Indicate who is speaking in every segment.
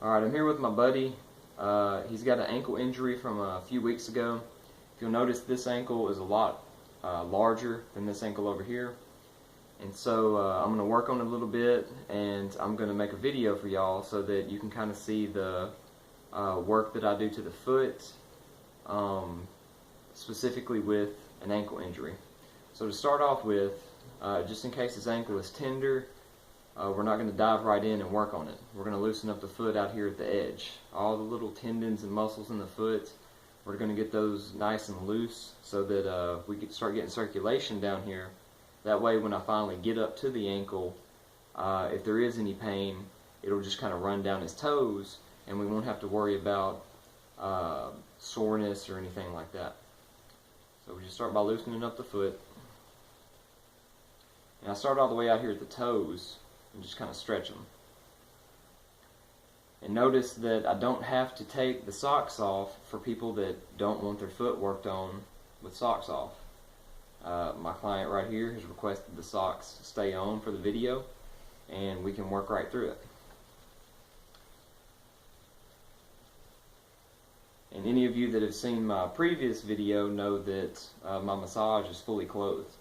Speaker 1: Alright, I'm here with my buddy. He's got an ankle injury from a few weeks ago. If you'll notice, this ankle is a lot larger than this ankle over here. And so I'm going to work on it a little bit, and I'm going to make a video for y'all so that you can kind of see the work that I do to the foot, specifically with an ankle injury. So to start off with, just in case his ankle is tender, we're not going to dive right in and work on it. We're going to loosen up the foot out here at the edge. All the little tendons and muscles in the foot, we're going to get those nice and loose so that we can start getting circulation down here. That way when I finally get up to the ankle, if there is any pain, it'll just kind of run down his toes, and we won't have to worry about soreness or anything like that. So we just start by loosening up the foot. And I start all the way out here at the toes and just kind of stretch them. And notice that I don't have to take the socks off for people that don't want their foot worked on with socks off. My client right here has requested the socks stay on for the video, and we can work right through it. And any of you that have seen my previous video know that my massage is fully clothed.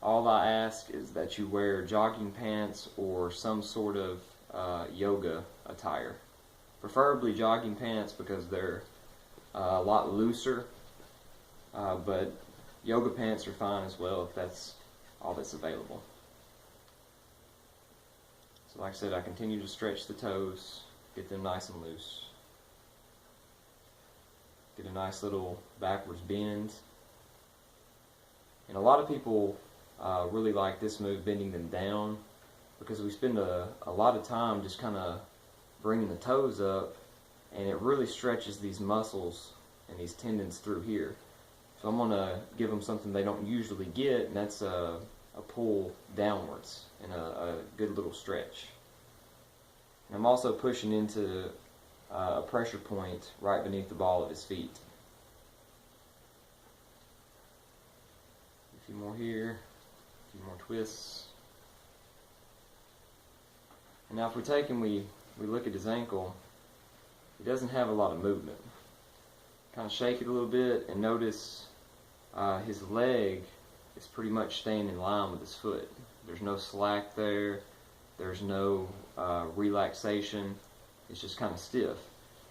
Speaker 1: All I ask is that you wear jogging pants or some sort of yoga attire. Preferably jogging pants because they're a lot looser, but yoga pants are fine as well if that's all that's available. So like I said, I continue to stretch the toes, get them nice and loose. Get a nice little backwards bend. And a lot of people really like this move, bending them down, because we spend a lot of time just kind of bringing the toes up, and it really stretches these muscles and these tendons through here. So I'm going to give them something they don't usually get, and that's a pull downwards and a good little stretch. And I'm also pushing into a pressure point right beneath the ball of his feet. A few more here, a few more twists. And now if we take and we look at his ankle, he doesn't have a lot of movement. Kind of shake it a little bit and notice his leg is pretty much staying in line with his foot. There's no slack there, there's no relaxation. It's just kind of stiff.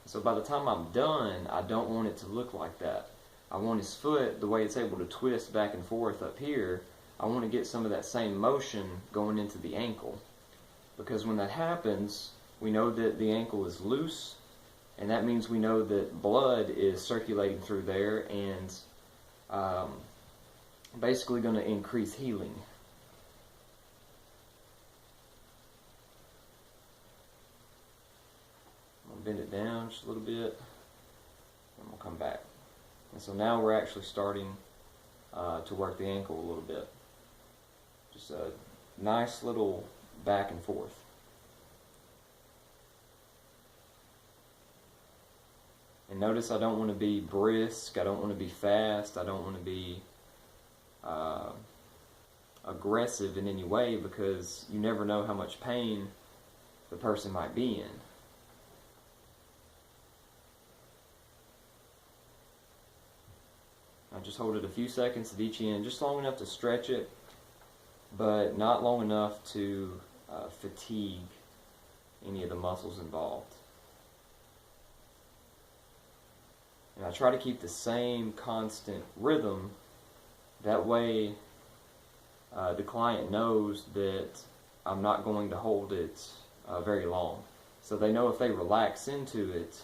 Speaker 1: So by the time I'm done, I don't want it to look like that. I want his foot, the way it's able to twist back and forth up here, I want to get some of that same motion going into the ankle. Because when that happens, we know that the ankle is loose, and that means we know that blood is circulating through there and basically going to increase healing. Bend it down just a little bit, and we'll come back. And so now we're actually starting to work the ankle a little bit. Just a nice little back and forth. And notice I don't want to be brisk, I don't want to be fast, I don't want to be aggressive in any way, because you never know how much pain the person might be in. I just hold it a few seconds at each end, just long enough to stretch it, but not long enough to fatigue any of the muscles involved. And I try to keep the same constant rhythm. That way the client knows that I'm not going to hold it very long. So they know if they relax into it,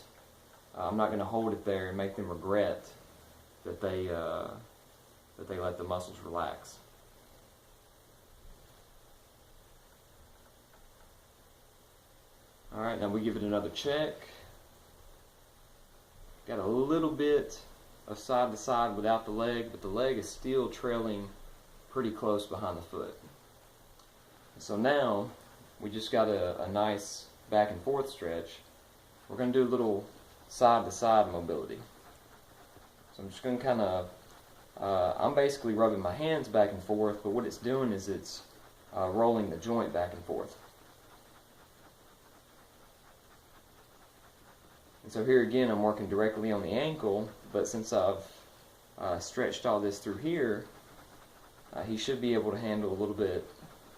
Speaker 1: I'm not going to hold it there and make them regret that they let the muscles relax. Alright, now we give it another check. Got a little bit of side to side without the leg, but the leg is still trailing pretty close behind the foot. So now we just got a nice back and forth stretch. We're going to do a little side to side mobility. So I'm just going to kind of, I'm basically rubbing my hands back and forth, but what it's doing is it's rolling the joint back and forth. So here again, I'm working directly on the ankle, but since I've stretched all this through here, he should be able to handle a little bit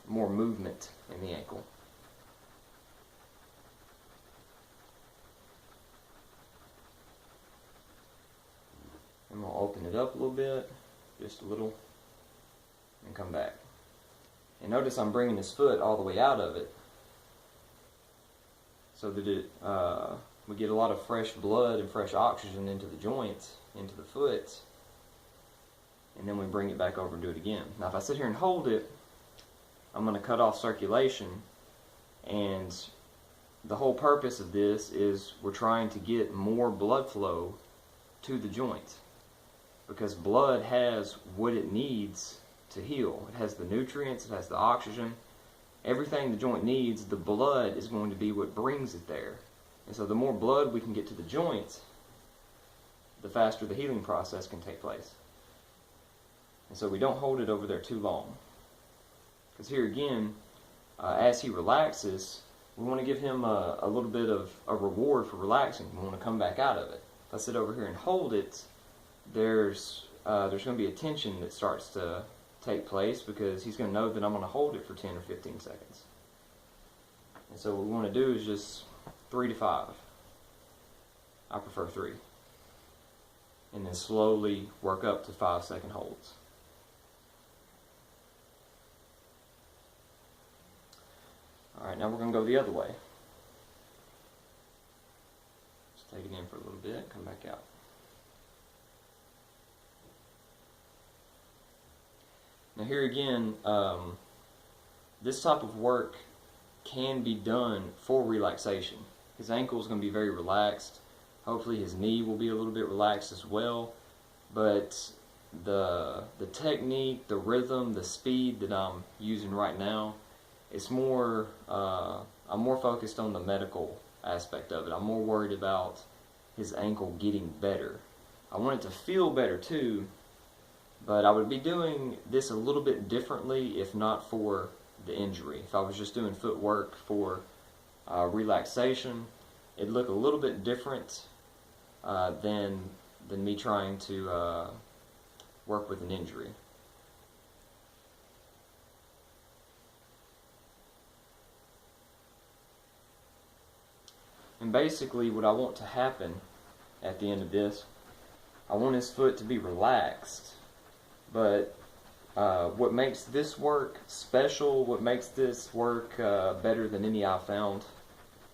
Speaker 1: more movement in the ankle. I'm going to open it up a little bit, just a little, and come back. And notice I'm bringing his foot all the way out of it so that we get a lot of fresh blood and fresh oxygen into the joints, into the foot, and then we bring it back over and do it again. Now if I sit here and hold it, I'm going to cut off circulation, and the whole purpose of this is we're trying to get more blood flow to the joint, because blood has what it needs to heal. It has the nutrients, it has the oxygen, everything the joint needs. The blood is going to be what brings it there. And so the more blood we can get to the joints, the faster the healing process can take place. And so we don't hold it over there too long. Because here again, as he relaxes, we want to give him a little bit of a reward for relaxing. We want to come back out of it. If I sit over here and hold it, there's going to be a tension that starts to take place, because he's going to know that I'm going to hold it for 10 or 15 seconds. And so what we want to do is just 3 to 5. I prefer 3. And then slowly work up to 5-second holds. Alright, now we're going to go the other way. Just take it in for a little bit, come back out. Now here again, this type of work can be done for relaxation. His ankle is going to be very relaxed. Hopefully his knee will be a little bit relaxed as well. But the technique, the rhythm, the speed that I'm using right now, it's more, I'm more focused on the medical aspect of it. I'm more worried about his ankle getting better. I want it to feel better too, but I would be doing this a little bit differently if not for the injury. If I was just doing footwork for relaxation, it'd look a little bit different than me trying to work with an injury. And basically what I want to happen at the end of this, I want his foot to be relaxed, but what makes this work special, what makes this work better than any I've found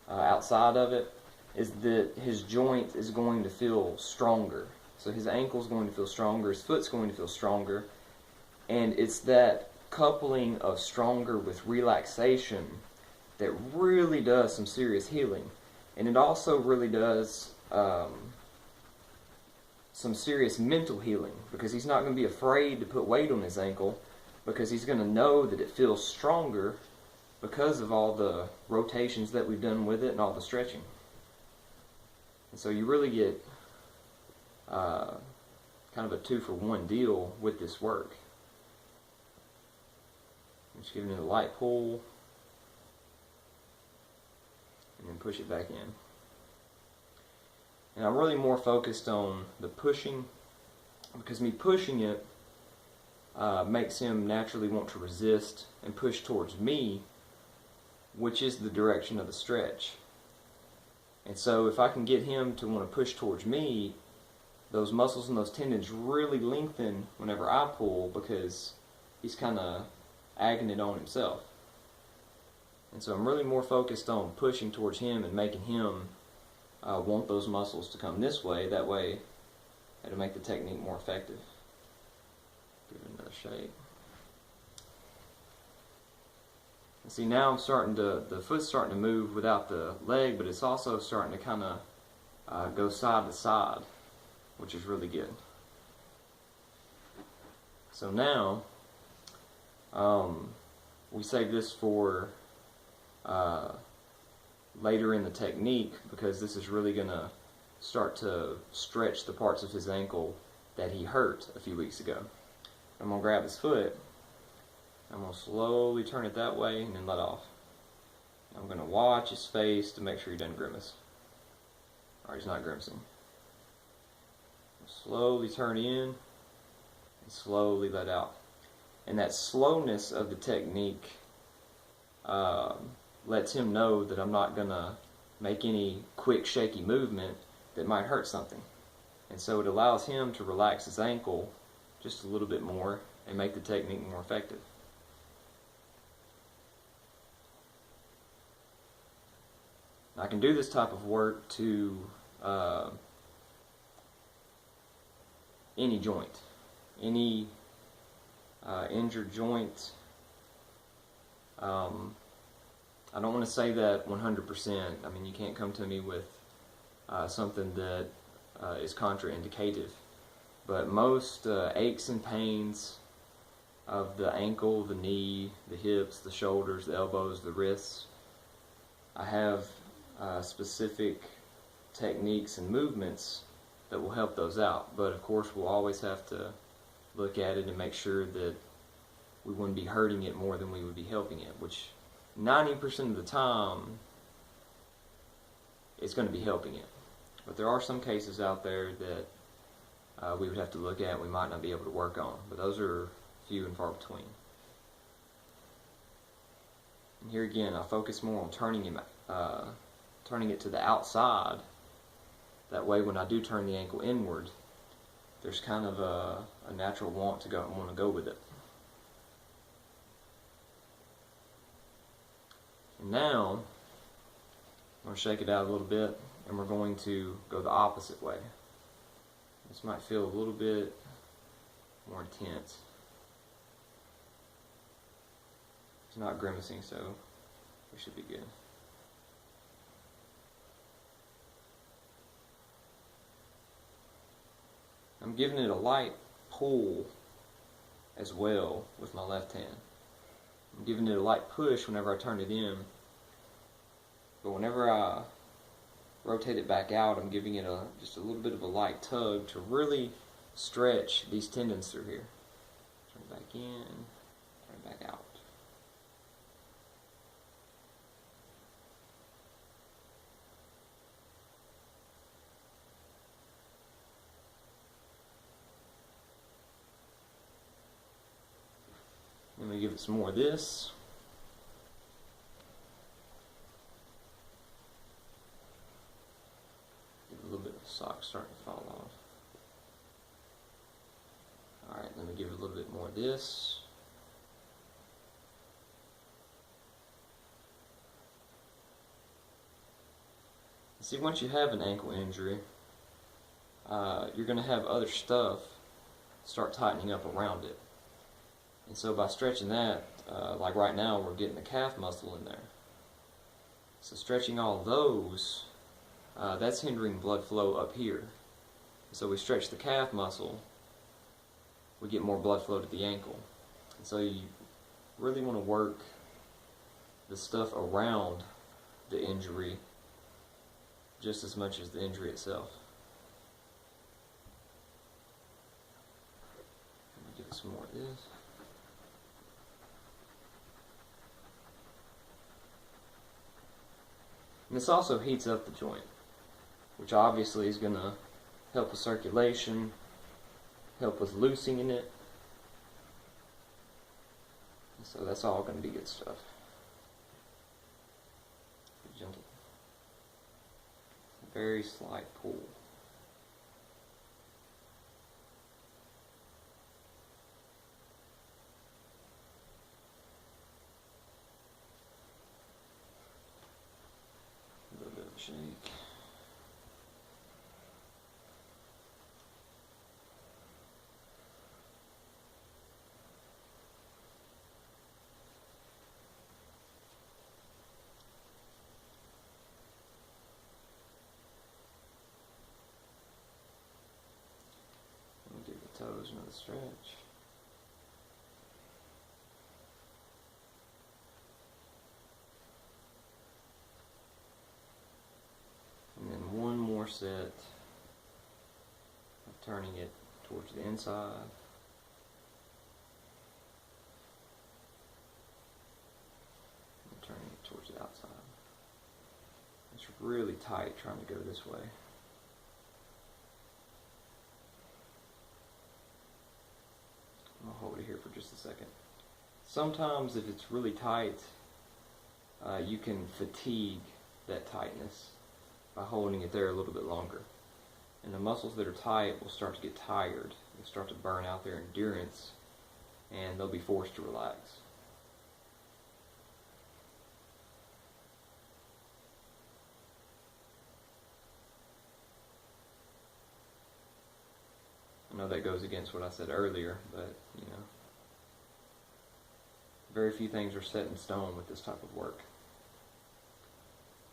Speaker 1: outside of it, is that his joint is going to feel stronger. So his ankle's going to feel stronger, his foot's going to feel stronger, and it's that coupling of stronger with relaxation that really does some serious healing. And it also really does some serious mental healing, because he's not going to be afraid to put weight on his ankle, because he's going to know that it feels stronger because of all the rotations that we've done with it and all the stretching. And so you really get kind of a 2-for-1 deal with this work. I'm just giving it a light pull, and then push it back in. And I'm really more focused on the pushing, because me pushing it makes him naturally want to resist and push towards me, which is the direction of the stretch. And so if I can get him to want to push towards me, those muscles and those tendons really lengthen whenever I pull, because he's kind of agging it on himself. And so I'm really more focused on pushing towards him and making him want those muscles to come this way. That way it'll make the technique more effective. Give it another shake. And see, now I'm starting to, the foot's starting to move without the leg, but it's also starting to kind of go side to side, which is really good. So now we save this for later in the technique, because this is really going to start to stretch the parts of his ankle that he hurt a few weeks ago. I'm going to grab his foot, I'm going to slowly turn it that way and then let off. I'm going to watch his face to make sure he doesn't grimace. Alright, he's not grimacing. Slowly turn in and slowly let out. And that slowness of the technique lets him know that I'm not going to make any quick shaky movement that might hurt something. And so it allows him to relax his ankle just a little bit more and make the technique more effective. I can do this type of work to any joint, any injured joint. I don't want to say that 100%. I mean, you can't come to me with something that is contraindicative. But most aches and pains of the ankle, the knee, the hips, the shoulders, the elbows, the wrists, I have specific techniques and movements that will help those out. But of course, we'll always have to look at it and make sure that we wouldn't be hurting it more than we would be helping it, which 90% of the time it's going to be helping it. But there are some cases out there that we would have to look at, we might not be able to work on, but those are few and far between. And here again, I focus more on turning it to the outside. That way, when I do turn the ankle inward, there's kind of a natural want to go with it. And now, I'm going to shake it out a little bit, and we're going to go the opposite way. This might feel a little bit more intense. It's not grimacing, so we should be good. I'm giving it a light pull as well with my left hand. I'm giving it a light push whenever I turn it in, but whenever I rotate it back out, I'm giving it just a little bit of a light tug to really stretch these tendons through here. Turn it back in, turn it back out. I'm going to give it some more of this. Get a little bit of the sock starting to fall off. Alright, let me give it a little bit more of this. See, once you have an ankle injury, you're going to have other stuff start tightening up around it. And so by stretching that, like right now, we're getting the calf muscle in there. So stretching all those, that's hindering blood flow up here. So we stretch the calf muscle, we get more blood flow to the ankle. And so you really want to work the stuff around the injury just as much as the injury itself. Let me give it some more of this. And this also heats up the joint, which obviously is going to help with circulation, help with loosening it. And so that's all going to be good stuff. Be gentle. Very slight pull. Shake. Give the toes another stretch. Set of turning it towards the inside. And turning it towards the outside. It's really tight trying to go this way. just a second. Sometimes if it's really tight, you can fatigue that tightness by holding it there a little bit longer. And the muscles that are tight will start to get tired. They'll start to burn out their endurance, and they'll be forced to relax. I know that goes against what I said earlier, but you know, very few things are set in stone with this type of work.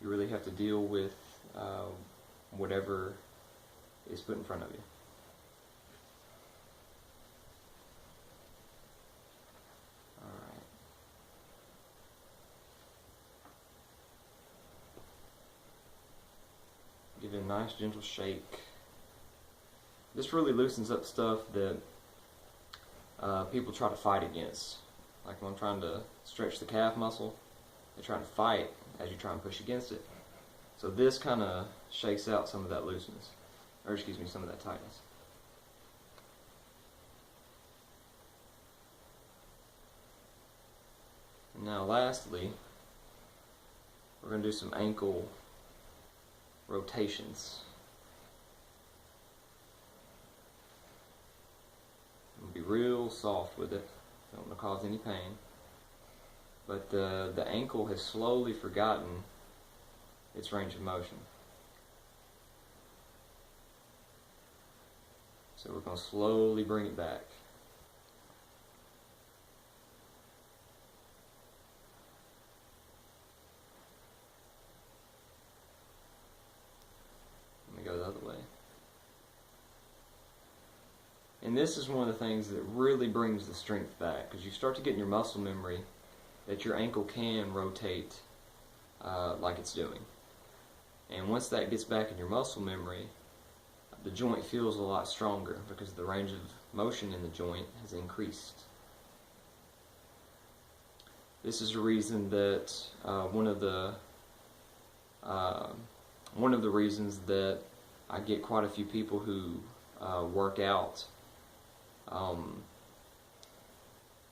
Speaker 1: You really have to deal with whatever is put in front of you. Alright. Give it a nice gentle shake. This really loosens up stuff that people try to fight against. Like when I'm trying to stretch the calf muscle, they try to fight as you try and push against it. So this kind of shakes out some of that looseness, or excuse me, some of that tightness. And now lastly, we're going to do some ankle rotations. I'm going to be real soft with it. Don't want to cause any pain. But the ankle has slowly forgotten its range of motion. So we're going to slowly bring it back. Let me go the other way. And this is one of the things that really brings the strength back, because you start to get in your muscle memory that your ankle can rotate like it's doing. And once that gets back in your muscle memory, the joint feels a lot stronger because the range of motion in the joint has increased. This is a reason that one of the reasons that I get quite a few people who work out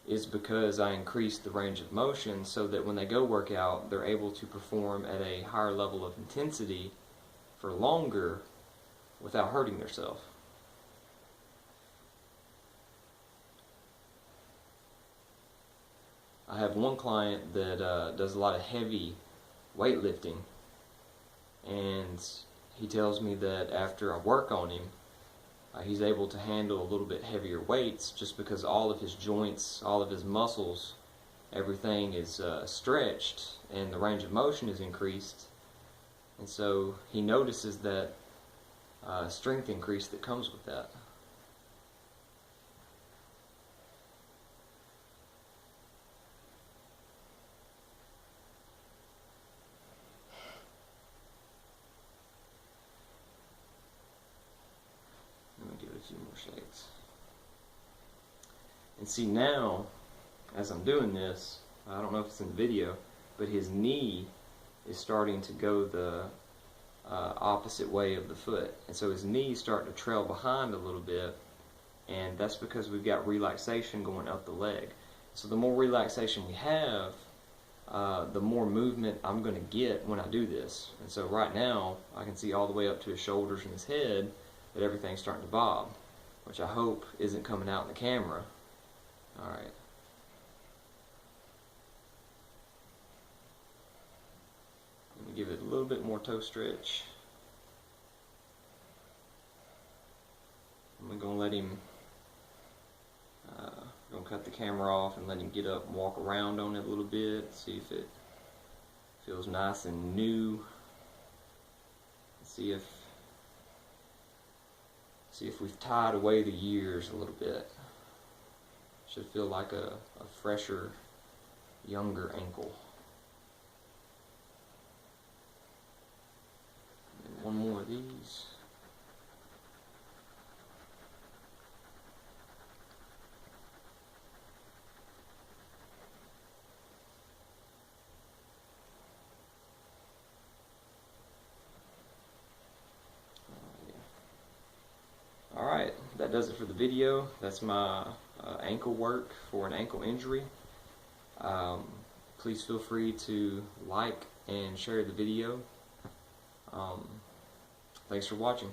Speaker 1: is because I increase the range of motion so that when they go work out, they're able to perform at a higher level of intensity for longer without hurting themselves. I have one client that does a lot of heavy weightlifting, and he tells me that after I work on him, he's able to handle a little bit heavier weights just because all of his joints, all of his muscles, everything is stretched and the range of motion is increased. And so he notices that strength increase that comes with that. Give it a few more shakes. And see now, as I'm doing this, I don't know if it's in the video, but his knee is starting to go the opposite way of the foot. And so his knee's starting to trail behind a little bit, and that's because we've got relaxation going up the leg. So the more relaxation we have, the more movement I'm going to get when I do this. And so right now, I can see all the way up to his shoulders and his head that everything's starting to bob, which I hope isn't coming out in the camera. Alright. Let me give it a little bit more toe stretch. I'm going to let him, going to cut the camera off and let him get up and walk around on it a little bit, see if it feels nice and new. See if we've tied away the years a little bit. Should feel like a fresher, younger ankle. And one more of these. Alright, that does it for the video. That's my ankle work for an ankle injury. Please feel free to like and share the video. Thanks for watching.